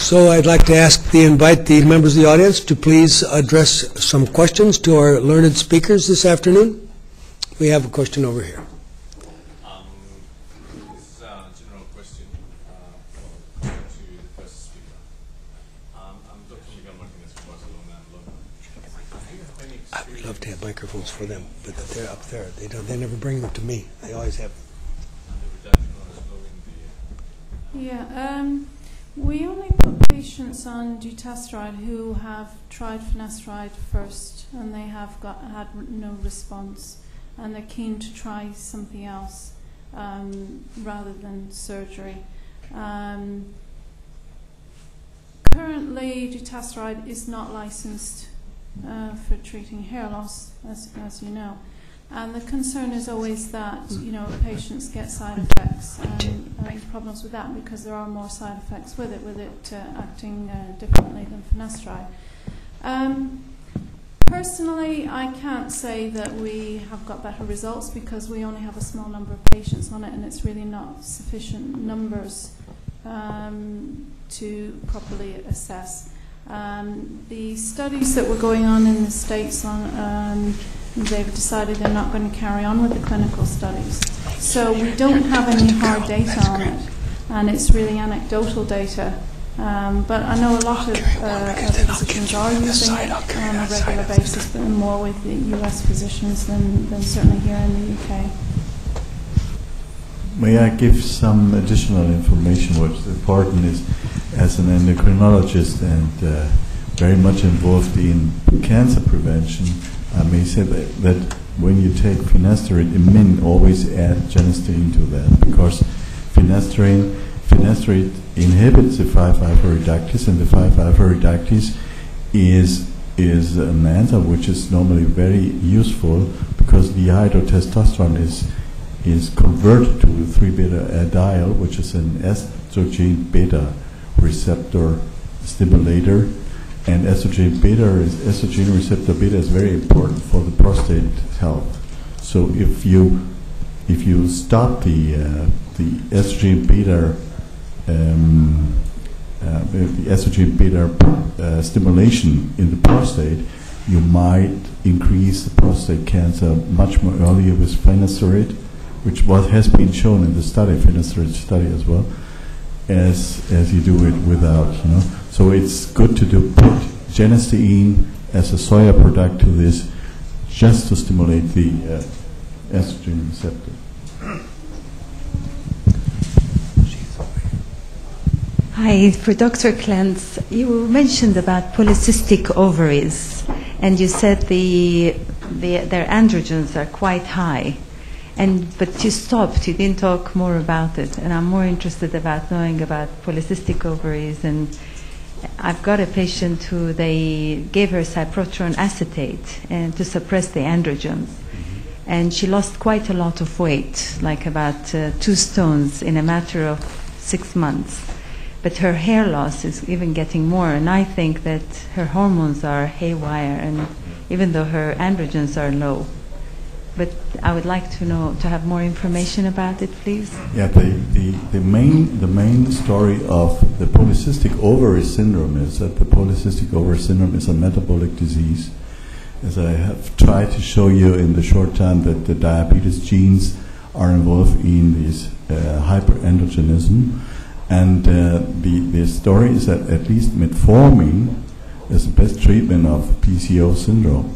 So I'd like to invite the members of the audience to please address some questions to our learned speakers this afternoon. We have a question over here. This is a general question to the first speaker. I'm Dr. Miguel Martinez from Barcelona and London. I would love to have microphones for them, but they're up there. They never bring them to me. They always have. Yeah, we only put patients on dutasteride who have tried finasteride first and they have had no response and they're keen to try something else rather than surgery. Currently, dutasteride is not licensed for treating hair loss, as you know. And the concern is always that, patients get side effects and problems with that because there are more side effects with it acting differently than finasteride. Personally, I can't say that we have got better results because we only have a small number of patients on it and it's really not sufficient numbers to properly assess. The studies that were going on in the States they've decided they're not going to carry on with the clinical studies. So we don't have any hard data on it, and it's really anecdotal data. But I know a lot of physicians are using it on a regular basis, but more with the US physicians than certainly here in the UK. May I give some additional information? What's important is, as an endocrinologist and very much involved in cancer prevention, I may say that when you take finasteride, men always add genistein to that because finasteride inhibits the 5-alpha reductase, and the 5-alpha reductase is an enzyme which is normally very useful because dihydrotestosterone is converted to 3-beta-adiol, which is an estrogen beta receptor stimulator. And estrogen receptor beta is very important for the prostate health. So if you stop the estrogen beta stimulation in the prostate, you might increase the prostate cancer much more earlier with finasteride, which has been shown in the finasteride study as well, as you do it without, So it's good to put genistein as a soya product to this, just to stimulate the estrogen receptor. Hi, for Dr. Klentz, you mentioned about polycystic ovaries, and you said their androgens are quite high. But you stopped, you didn't talk more about it, and I'm more interested about knowing about polycystic ovaries. And I've got a patient who they gave her cyproterone acetate and to suppress the androgens, and she lost quite a lot of weight, like about 2 stones in a matter of 6 months. But her hair loss is even getting more, and I think that her hormones are haywire, and even though her androgens are low. But I would like to have more information about it, please. Yeah, the main story of the polycystic ovary syndrome is that the polycystic ovary syndrome is a metabolic disease. As I have tried to show you in the short time that the diabetes genes are involved in this hyperandrogenism, and the story is that at least metformin is the best treatment of PCO syndrome.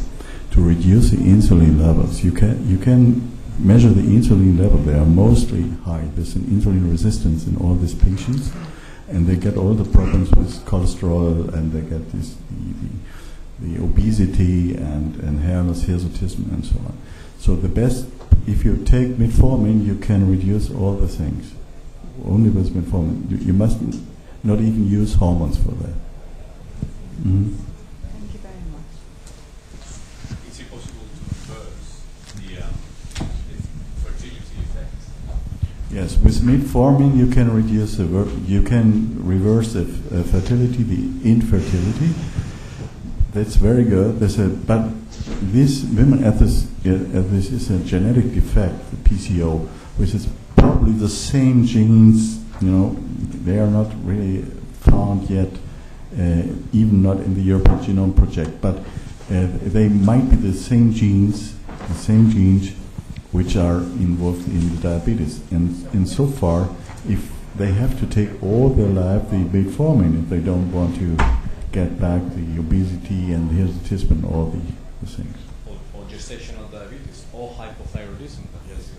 To reduce the insulin levels, you can measure the insulin level. They are mostly high. There's an insulin resistance in all these patients, and they get all the problems with cholesterol, and they get the obesity and hairless, hirsutism, and so on. So the best, if you take metformin, you can reduce all the things. Only with metformin. You must not even use hormones for that. Mm-hmm. Yes, with metformin you can reduce you can reverse the fertility, the infertility. That's very good. But these women this is a genetic defect, the PCO, which is probably the same genes. They are not really found yet, even not in the European Genome Project. But they might be the same genes which are involved in the diabetes. And so far, if they have to take all their life the metformin if they don't want to get back the obesity and hirsutism and all the things. Or gestational diabetes, or hypothyroidism. Yes.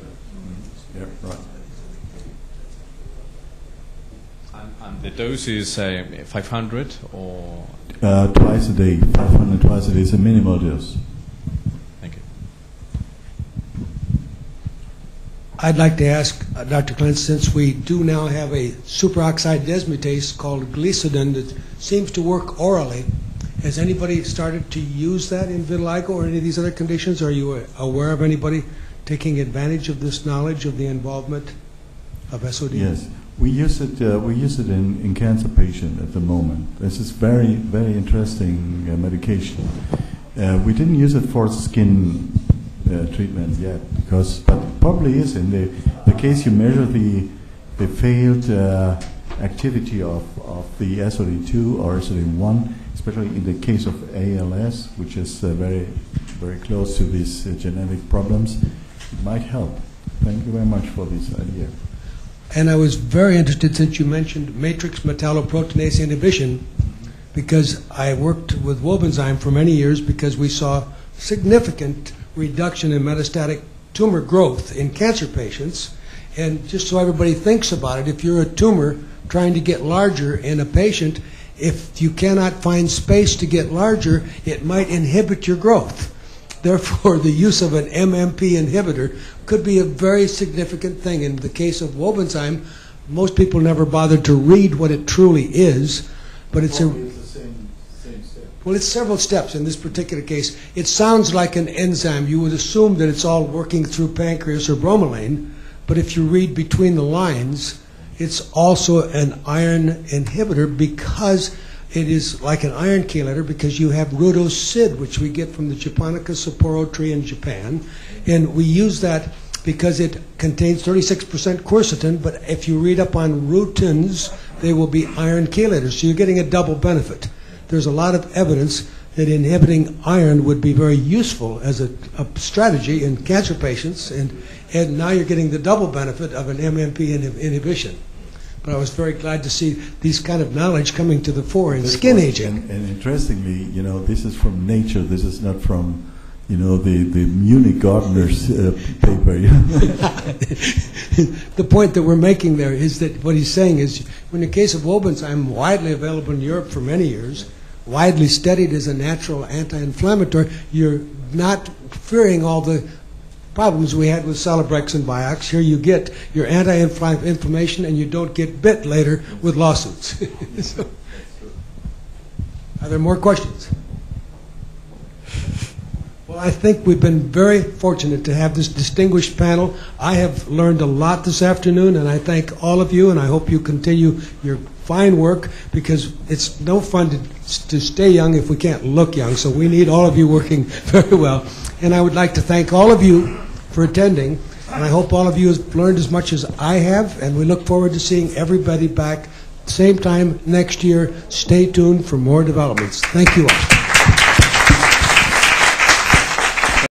Yeah, right. And the dose is 500 or? Twice a day, 500 twice a day is a minimal dose. Thank you. I'd like to ask Dr. Clance, since we do now have a superoxide dismutase called glicidin that seems to work orally, has anybody started to use that in vitiligo or any of these other conditions? Are you aware of anybody taking advantage of this knowledge of the involvement of SOD? Yes, we use it. We use it in cancer patients at the moment. This is very, very interesting medication. We didn't use it for skin treatment yet, but it probably is in the case you measure the failed activity of the SOD2 or SOD1, especially in the case of ALS, which is very, very close to these genetic problems. It might help. Thank you very much for this idea. And I was very interested, since you mentioned matrix metalloproteinase inhibition, because I worked with Wobenzyme for many years because we saw significant reduction in metastatic tumor growth in cancer patients. And just so everybody thinks about it, if you're a tumor trying to get larger in a patient, if you cannot find space to get larger, it might inhibit your growth. Therefore, the use of an MMP inhibitor could be a very significant thing. In the case of Wobenzyme, most people never bothered to read what it truly is, but it's well, it's several steps in this particular case. It sounds like an enzyme. You would assume that it's all working through pancreas or bromelain, but if you read between the lines, it's also an iron inhibitor because it is like an iron chelator because you have rudocid, which we get from the Japonica sapporo tree in Japan, and we use that because it contains 36% quercetin, but if you read up on rutins, they will be iron chelators, so you're getting a double benefit. There's a lot of evidence that inhibiting iron would be very useful as a strategy in cancer patients, and now you're getting the double benefit of an MMP inhibition. But I was very glad to see these kind of knowledge coming to the fore in skin aging. And interestingly, this is from Nature. This is not from, the Munich Gardeners paper. The point that we're making there is that what he's saying is, in the case of Wobenzyme, widely available in Europe for many years, widely studied as a natural anti-inflammatory, you're not fearing all the problems we had with Celebrex and Vioxx. Here you get your anti-inflammation and you don't get bit later with lawsuits. So, are there more questions? Well, I think we've been very fortunate to have this distinguished panel. I have learned a lot this afternoon, and I thank all of you, and I hope you continue your fine work, because it's no fun to stay young if we can't look young, so we need all of you working very well. And I would like to thank all of you for attending, and I hope all of you have learned as much as I have, and we look forward to seeing everybody back same time next year. Stay tuned for more developments. Thank you all.